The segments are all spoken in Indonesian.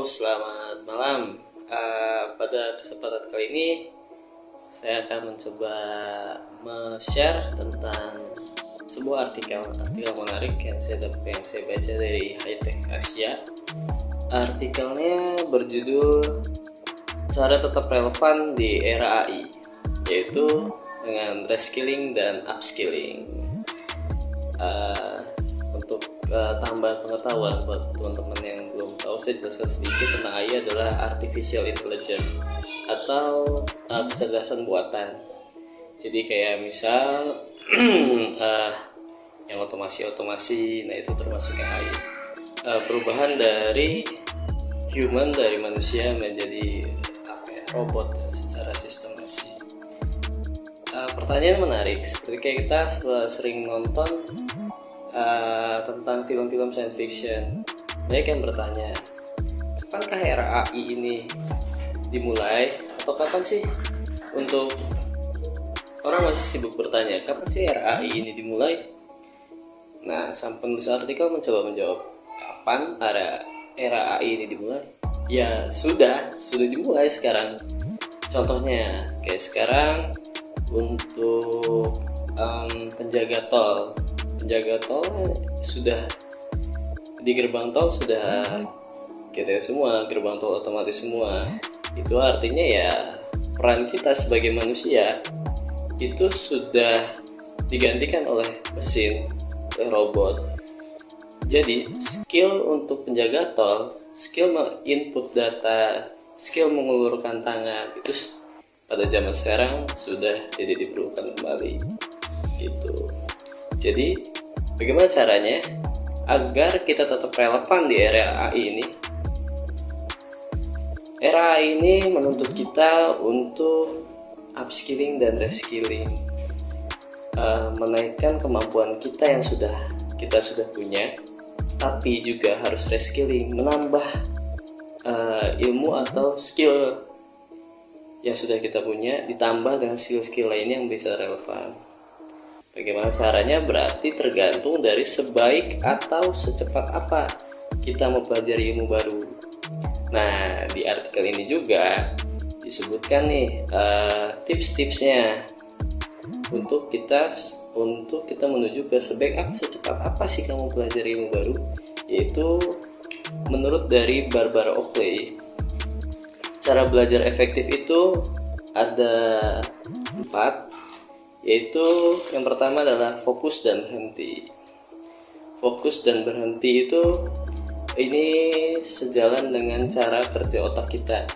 Selamat malam. Pada kesempatan kali ini saya akan mencoba share tentang sebuah artikel menarik yang saya baca dari High Tech Asia. Artikelnya berjudul Cara Tetap Relevan di Era AI, yaitu dengan reskilling dan upskilling. Untuk tambahan pengetahuan buat teman-teman yang belum tahu, saya jelaskan sedikit tentang AI adalah artificial intelligence atau kecerdasan buatan. Jadi kayak misal yang otomasi, nah itu termasuk AI. Perubahan dari manusia menjadi robot secara sistematis. Pertanyaan menarik, seperti kayak kita sering nonton tentang film-film science fiction. Banyak yang bertanya, kapankah era AI ini dimulai, atau kapan sih, untuk orang masih sibuk bertanya kapan sih era AI ini dimulai. Nah, sang penulis artikel mencoba menjawab kapan era AI ini dimulai. Ya sudah dimulai sekarang. Contohnya kayak sekarang untuk penjaga tol sudah di gerbang tol sudah kita semua, gerbang tol otomatis semua. Itu artinya ya peran kita sebagai manusia itu sudah digantikan oleh mesin, oleh robot. Jadi skill untuk penjaga tol, skill input data, skill mengulurkan tangan itu pada zaman sekarang sudah tidak diperlukan kembali gitu. Jadi bagaimana caranya agar kita tetap relevan di era AI ini? Era AI ini menuntut kita untuk upskilling dan reskilling, menaikkan kemampuan kita yang kita sudah punya, tapi juga harus reskilling, menambah ilmu atau skill yang sudah kita punya ditambah dengan skill-skill lainnya yang bisa relevan. Bagaimana caranya berarti tergantung dari sebaik atau secepat apa kita mempelajari ilmu baru. Nah, di artikel ini juga disebutkan nih tips-tipsnya untuk kita menuju ke sebaik apa, secepat apa sih kamu pelajari ilmu baru, yaitu menurut dari Barbara Oakley, cara belajar efektif itu ada 4, yaitu yang pertama adalah fokus dan berhenti. Fokus dan berhenti itu ini sejalan dengan cara kerja otak kita.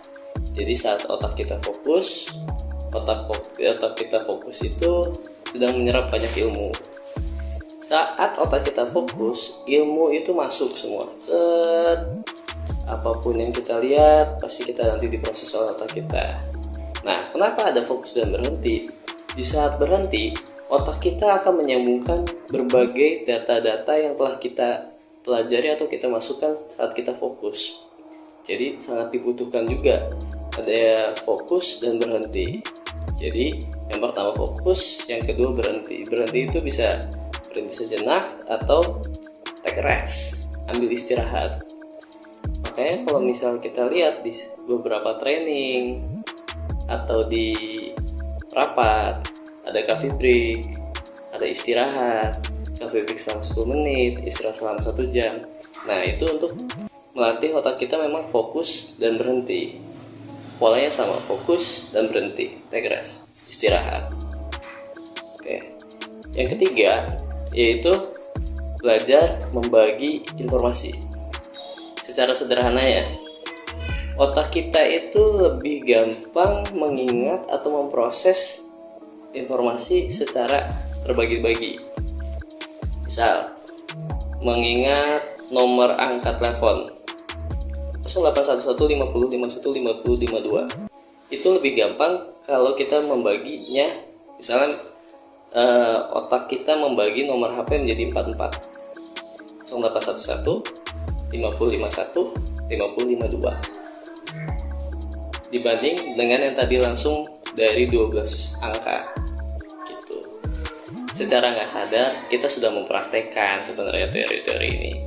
Jadi saat otak kita fokus, otak kita fokus itu sedang menyerap banyak ilmu. Saat otak kita fokus, ilmu itu masuk semua. Apapun yang kita lihat pasti kita nanti diproses oleh otak kita. Nah, kenapa ada fokus dan berhenti? Di saat berhenti, otak kita akan menyambungkan berbagai data-data yang telah kita pelajari atau kita masukkan saat kita fokus. Jadi sangat dibutuhkan juga ada fokus dan berhenti. Jadi yang pertama fokus, yang kedua berhenti. Berhenti itu bisa berhenti sejenak atau take rest, ambil istirahat. Makanya kalau misal kita lihat di beberapa training atau di rapat, ada coffee break, ada istirahat, coffee break selama 10 menit, istirahat selama 1 jam. Nah, itu untuk melatih otak kita memang fokus dan berhenti. Polanya sama, fokus dan berhenti, take rest, istirahat. Oke. Yang ketiga yaitu belajar membagi informasi. Secara sederhana ya, otak kita itu lebih gampang mengingat atau memproses informasi secara terbagi-bagi. Misal, mengingat nomor angka telepon 081150515052. Itu lebih gampang kalau kita membaginya. Misalnya otak kita membagi nomor HP menjadi 44. 0811 5051 5052 dibanding dengan yang tadi langsung dari 12 angka gitu. Secara nggak sadar kita sudah mempraktekkan sebenarnya teori-teori ini,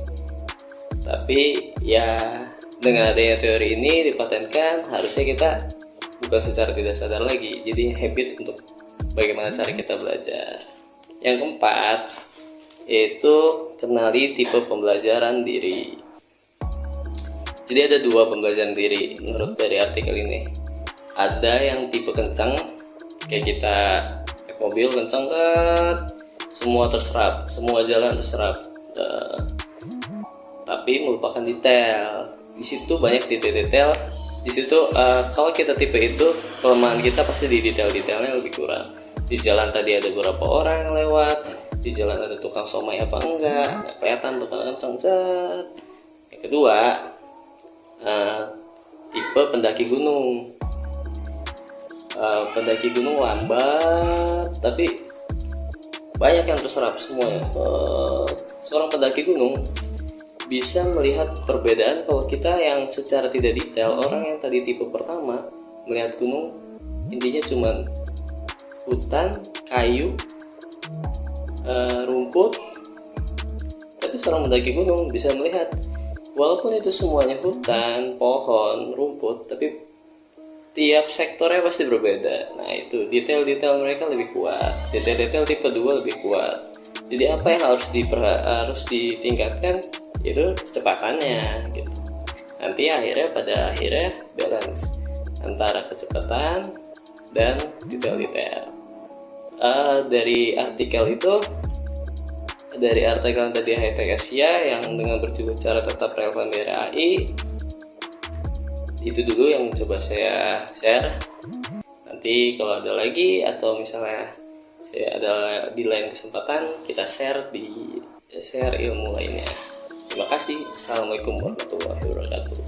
tapi ya dengan adanya teori ini dipatenkan, harusnya kita bukan secara tidak sadar lagi, jadi habit untuk bagaimana cara kita belajar. Yang keempat yaitu kenali tipe pembelajaran diri. Jadi ada dua pembelajaran diri menurut dari artikel ini. Ada yang tipe kencang, kayak kita naik mobil kencang kan, semua terserap, semua jalan terserap, tapi melupakan detail. Di situ banyak detail-detail. Di situ kalau kita tipe itu, kelemahan kita pasti di detail-detailnya lebih kurang. Di jalan tadi ada beberapa orang yang lewat, di jalan ada tukang somai apa enggak, nggak kelihatan tukang kencang. Yang kedua, tipe pendaki gunung. Pendaki gunung lambat, tapi banyak yang terserap semuanya. Seorang pendaki gunung bisa melihat perbedaan kalau kita yang secara tidak detail. Orang yang tadi tipe pertama melihat gunung intinya cuman hutan, kayu, rumput, tapi seorang pendaki gunung bisa melihat walaupun itu semuanya hutan, pohon, rumput, tapi tiap sektornya pasti berbeda. Nah itu detail-detail mereka lebih kuat, detail-detail tipe 2 lebih kuat. Jadi apa yang harus ditingkatkan itu kecepatannya gitu. Nanti pada akhirnya balance antara kecepatan dan detail-detail. Dari artikel tadi High Tech Asia yang dengan berjudul cara tetap relevan di era AI, itu dulu yang coba saya share. Nanti kalau ada lagi atau misalnya saya ada di lain kesempatan, kita share ilmu lainnya. Terima kasih. Assalamualaikum warahmatullahi wabarakatuh.